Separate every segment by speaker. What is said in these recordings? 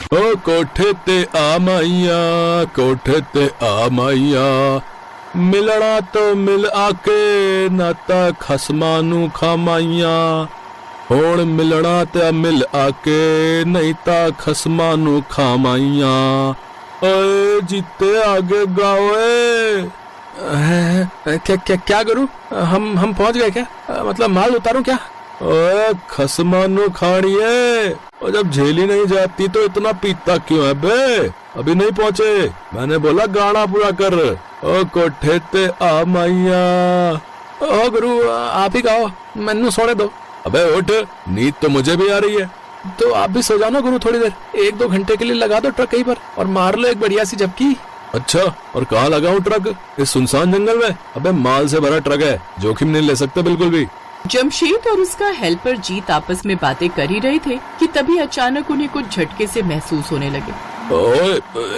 Speaker 1: ओ कोठे ते आ माइया, कोठे ते आ माइया, मिलना तो मिल आके नाता खसमा नू खामाइया। हुण मिलना ते मिल आके नहीं ता खसमा नू खामाइया। ओए जीते आगे गाओ। क्या करूं? हम पहुंच गए क्या? मतलब माल उतारूं क्या? ओए खसमा नू खाड़िए, और जब झेली नहीं जाती तो इतना पीता क्यों है बे? अभी नहीं पहुंचे, मैंने बोला गाना पूरा कर। ओ कोठे ते आ माइया। ओ गुरु आप ही गाओ, मैनू सोने दो। अबे उठ, नींद तो मुझे भी आ रही है। तो आप भी सो जाओ ना गुरु थोड़ी देर, 1-2 घंटे के लिए लगा दो ट्रक कहीं पर और मार लो एक बढ़िया सी झपकी। अच्छा, और कहाँ लगाऊं ट्रक? इस सुनसान जंगल में? अबे माल से भरा ट्रक है, जोखिम नहीं ले सकते बिल्कुल भी।
Speaker 2: जमशेद और उसका हेल्पर जीत आपस में बातें कर ही रहे थे कि तभी अचानक उन्हें कुछ झटके से महसूस होने लगे।
Speaker 1: ओए,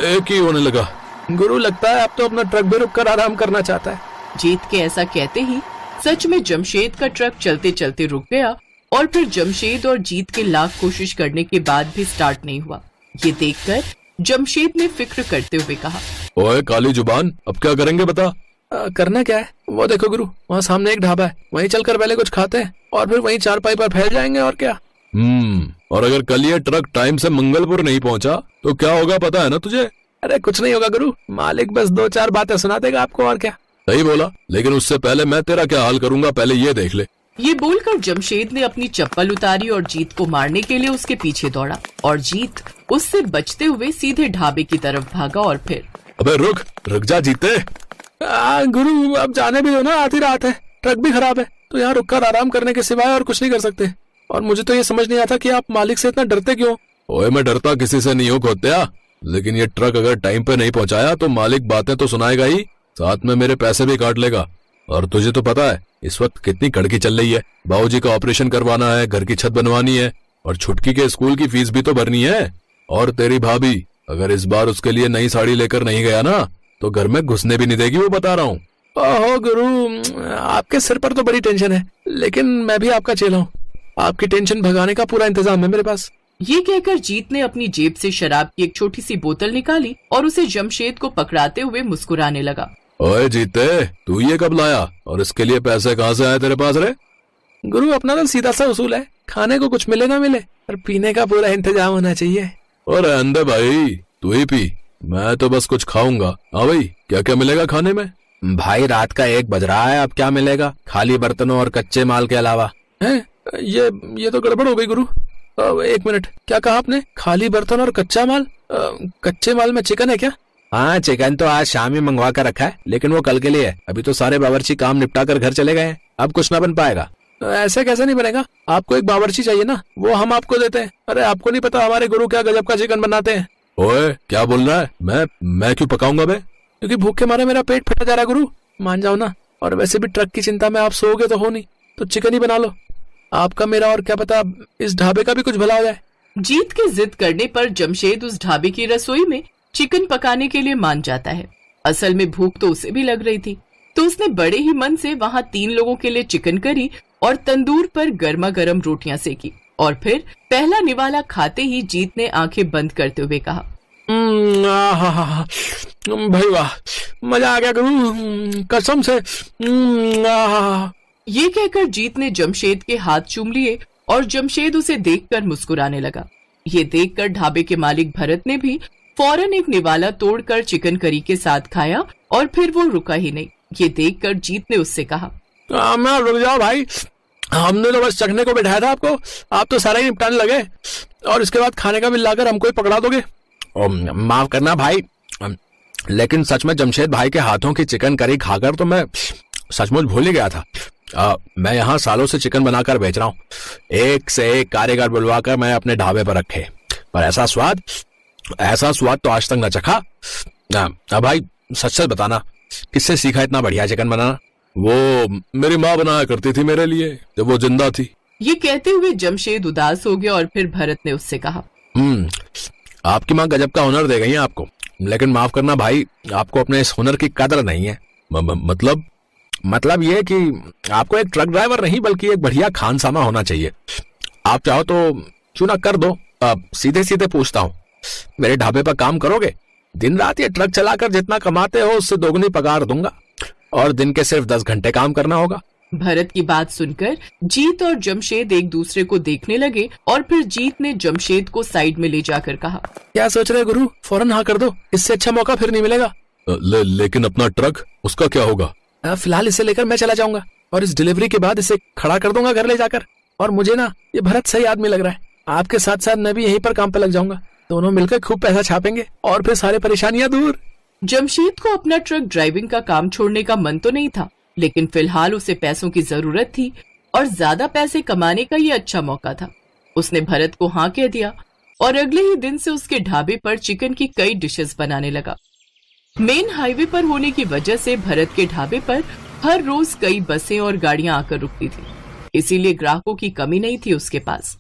Speaker 1: एक ही होने लगा। गुरु लगता है अब तो अपना ट्रक भी रुक कर आराम करना चाहता है।
Speaker 2: जीत के ऐसा कहते ही सच में जमशेद का ट्रक चलते चलते रुक गया और फिर जमशेद और जीत के लाख कोशिश करने के बाद भी स्टार्ट नहीं हुआ। ये देखकर जमशेद ने फिक्र करते हुए कहा,
Speaker 1: ओए काली जुबान, अब क्या करेंगे बता? करना क्या है? वो देखो गुरु, वहाँ सामने एक ढाबा है, वहीं चलकर पहले कुछ खाते हैं और फिर वहीं चारपाई पर फैल जाएंगे और क्या। और अगर कल ये ट्रक टाइम से मंगलपुर नहीं पहुँचा तो क्या होगा पता है ना तुझे? अरे कुछ नहीं होगा गुरु, मालिक बस 2-4 बातें सुना देगा आपको और क्या। सही बोला, लेकिन उससे पहले मैं तेरा क्या हाल करूंगा पहले ये देख ले।
Speaker 2: ये बोलकर जमशेद ने अपनी चप्पल उतारी और जीत को मारने के लिए उसके पीछे दौड़ा और जीत उससे बचते हुए सीधे ढाबे की तरफ भागा और फिर।
Speaker 1: अबे रुक जा जीते। गुरु अब जाने भी दो ना, आधी रात है, ट्रक भी खराब है, तो यहाँ रुककर आराम करने के सिवाय और कुछ नहीं कर सकते। और मुझे तो ये समझ नहीं आता कि आप मालिक से इतना डरते क्यों? ओए मैं डरता किसी से नहीं हूँ खोत्या, लेकिन ये ट्रक अगर टाइम पे नहीं पहुँचाया तो मालिक बातें तो सुनाएगा ही, साथ में मेरे पैसे भी काट लेगा। और तुझे तो पता है इस वक्त कितनी कड़की चल रही है, बाबूजी का ऑपरेशन करवाना है, घर की छत बनवानी है और छुटकी के स्कूल की फीस भी तो भरनी है। और तेरी भाभी अगर इस बार उसके लिए नई साड़ी लेकर नहीं गया ना तो घर में घुसने भी नहीं देगी, वो बता रहा हूँ। ओहो गुरु, आपके सिर पर तो बड़ी टेंशन है, लेकिन मैं भी आपका चेला हूँ, आपकी टेंशन भगाने का पूरा इंतजाम है मेरे पास।
Speaker 2: ये कहकर जीत ने अपनी जेब से शराब की एक छोटी सी बोतल निकाली और उसे जमशेद को पकड़ाते हुए मुस्कुराने लगा।
Speaker 1: ओए जीते, तू ये कब लाया और इसके लिए पैसे कहाँ से आए तेरे पास रे? गुरु अपना तो सीधा सा उसूल है, खाने को कुछ मिले ना मिले और पीने का पूरा इंतजाम होना चाहिए। और अंदर भाई तू ही पी, मैं तो बस कुछ खाऊंगा। हाँ भाई, क्या क्या मिलेगा खाने में?
Speaker 3: भाई रात का 1 बज रहा है, अब क्या मिलेगा खाली बर्तनों और कच्चे माल के अलावा?
Speaker 1: है ये तो गड़बड़ हो गई गुरु। 1 मिनट, क्या कहा आपने? खाली बर्तन और कच्चा माल? कच्चे माल में चिकन है क्या?
Speaker 3: हाँ, चिकन तो आज शाम ही मंगवा कर रखा है, लेकिन वो कल के लिए है। अभी तो सारे बावर्ची काम निपटा कर घर चले गए हैं, अब कुछ ना बन पाएगा।
Speaker 1: ऐसे कैसे नहीं बनेगा? आपको एक बावर्ची चाहिए ना, वो हम आपको देते हैं। अरे आपको नहीं पता हमारे गुरु क्या गजब का चिकन बनाते हैं। ओए क्या बोल रहा है? मैं क्यों पकाऊंगा बे? क्योंकि भूख के मारे मेरा पेट फटा जा रहा है गुरु, मान जाओ ना। और वैसे भी ट्रक की चिंता में आप सोओगे तो हो नहीं, तो चिकन ही बना लो आपका मेरा, और क्या पता इस ढाबे का भी कुछ भला हो जाए।
Speaker 2: जीत के जिद करने पर जमशेद उस ढाबे की रसोई में चिकन पकाने के लिए मान जाता है। असल में भूख तो उसे भी लग रही थी, तो उसने बड़े ही मन से वहाँ 3 लोगों के लिए चिकन करी और तंदूर पर गर्मा गर्म रोटियां सेकी। और फिर पहला निवाला खाते ही जीत ने आंखें बंद करते हुए कहा,
Speaker 1: भाई वाह, मजा आ गया गुरु, कसम से।
Speaker 2: ये कहकर जीत ने जमशेद के हाथ चूम लिए और जमशेद उसे देखकर मुस्कुराने लगा। ये देखकर ढाबे के मालिक भरत ने भी फौरन एक निवाला तोड़कर चिकन करी के साथ खाया और फिर वो रुका ही नहीं। ये देखकर जीत ने उससे कहा,
Speaker 1: मैं रुक जाओ भाई, हमने तो बस चखने को बैठाया था आपको, आप तो सारा ही निपटाने लगे और इसके बाद खाने का बिल लाकर हमको ही पकड़ा दोगे।
Speaker 3: माफ करना भाई, लेकिन सच में जमशेद भाई के हाथों की चिकन करी खाकर तो मैं सचमुच भूल ही गया था। मैं यहाँ सालों से चिकन बनाकर बेच रहा हूँ, एक से एक कारीगर बुलवाकर मैं अपने ढाबे पर रखे, पर ऐसा स्वाद तो आज तक न चखा। भाई सच बताना, किससे सीखा इतना बढ़िया चिकन बनाना? वो मेरी माँ बनाया करती थी मेरे लिए जब वो जिंदा थी।
Speaker 2: ये कहते हुए जमशेद उदास हो गया और फिर भरत ने उससे कहा,
Speaker 3: आपकी माँ गजब का हुनर दे गई है आपको, लेकिन माफ करना भाई, आपको अपने इस हुनर की कदर नहीं है। मतलब ये कि आपको एक ट्रक ड्राइवर नहीं बल्कि एक बढ़िया खानसामा होना चाहिए। आप चाहो तो क्यों ना कर दो। सीधे सीधे पूछता हूँ, मेरे ढाबे पर काम करोगे? दिन रात ये ट्रक चलाकर जितना कमाते हो उससे दोगुनी पगार दूंगा और दिन के सिर्फ 10 घंटे काम करना होगा।
Speaker 2: भरत की बात सुनकर जीत और जमशेद एक दूसरे को देखने लगे और फिर जीत ने जमशेद को साइड में ले जाकर कहा,
Speaker 1: क्या सोच रहे गुरु? फौरन हाँ कर दो, इससे अच्छा मौका फिर नहीं मिलेगा।
Speaker 3: लेकिन अपना ट्रक, उसका क्या होगा?
Speaker 1: फिलहाल इसे लेकर मैं चला जाऊंगा और इस डिलीवरी के बाद इसे खड़ा कर दूंगा घर ले जाकर। और मुझे ना ये भरत सही आदमी लग रहा है। आपके साथ साथ मैं भी यहीं पर काम पे लग जाऊंगा। दोनों मिलकर खूब पैसा छापेंगे और फिर सारी परेशानियां दूर।
Speaker 2: जमशेद को अपना ट्रक ड्राइविंग का काम छोड़ने का मन तो नहीं था, लेकिन फिलहाल उसे पैसों की जरूरत थी और ज्यादा पैसे कमाने का ये अच्छा मौका था। उसने भरत को हाँ कह दिया और अगले ही दिन से उसके ढाबे पर चिकन की कई डिशेस बनाने लगा। मेन हाईवे पर होने की वजह से भरत के ढाबे पर हर रोज कई बसें और गाड़ियां आकर रुकती थी, इसीलिए ग्राहकों की कमी नहीं थी उसके पास।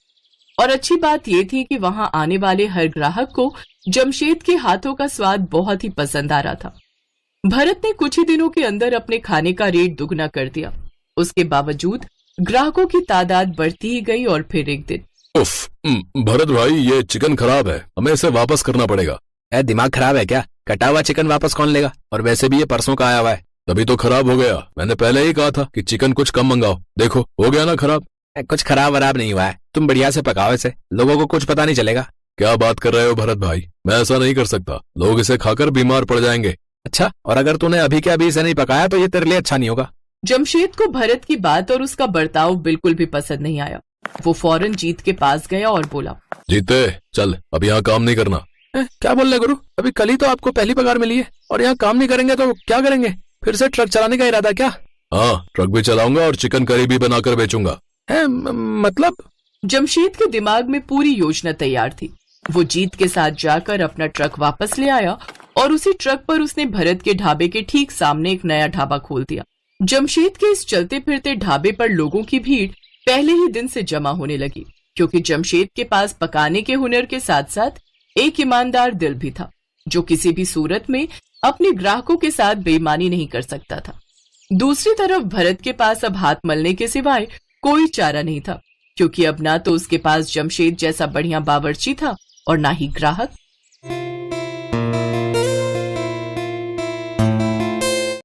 Speaker 2: और अच्छी बात यह थी कि वहां आने वाले हर ग्राहक को जमशेद के हाथों का स्वाद बहुत ही पसंद आ रहा था। भरत ने कुछ ही दिनों के अंदर अपने खाने का रेट दुगना कर दिया। उसके बावजूद ग्राहकों की तादाद बढ़ती ही गई और फिर एक दिन,
Speaker 3: उफ, भरत भाई ये चिकन खराब है, हमें इसे वापस करना पड़ेगा। दिमाग खराब है क्या? कटा हुआ चिकन वापस कौन लेगा? और वैसे भी ये परसों का आया हुआ है। तभी तो खराब हो गया। मैंने पहले ही कहा था कि चिकन कुछ कम मंगाओ, देखो हो गया ना खराब। कुछ खराब वराब नहीं हुआ है, तुम बढ़िया से पकाओ इसे, लोगों को कुछ पता नहीं चलेगा। क्या बात कर रहे हो भरत भाई, मैं ऐसा नहीं कर सकता, लोग इसे खाकर बीमार पड़ जाएंगे।
Speaker 1: अच्छा, और अगर तूने अभी के अभी इसे नहीं पकाया तो ये तेरे लिए अच्छा नहीं होगा।
Speaker 2: जमशेद को भरत की बात और उसका बर्ताव बिल्कुल भी पसंद नहीं आया। वो फौरन जीत के पास गया और बोला,
Speaker 3: जीते चल, अब यहाँ काम नहीं करना।
Speaker 1: क्या बोल रहे गुरु? अभी कल ही तो आपको पहली पगार मिली है और यहाँ काम नहीं करेंगे तो क्या करेंगे? फिर से ट्रक चलाने का इरादा क्या?
Speaker 3: हाँ, ट्रक भी चलाऊंगा और चिकन करी भी बनाकर बेचूंगा।
Speaker 1: मतलब?
Speaker 2: जमशेद के दिमाग में पूरी योजना तैयार थी। वो जीत के साथ जाकर अपना ट्रक वापस ले आया और उसी ट्रक पर उसने भरत के ढाबे के ठीक सामने एक नया ढाबा खोल दिया। जमशेद के इस चलते फिरते ढाबे पर लोगों की भीड़ पहले ही दिन से जमा होने लगी, क्योंकि जमशेद के पास पकाने के हुनर के साथ साथ एक ईमानदार दिल भी था, जो किसी भी सूरत में अपने ग्राहकों के साथ बेईमानी नहीं कर सकता था। दूसरी तरफ भरत के पास अब हाथ मलने के सिवाय कोई चारा नहीं था, क्योंकि अब ना तो उसके पास जमशेद जैसा बढ़िया बावर्ची था और ना ही ग्राहक।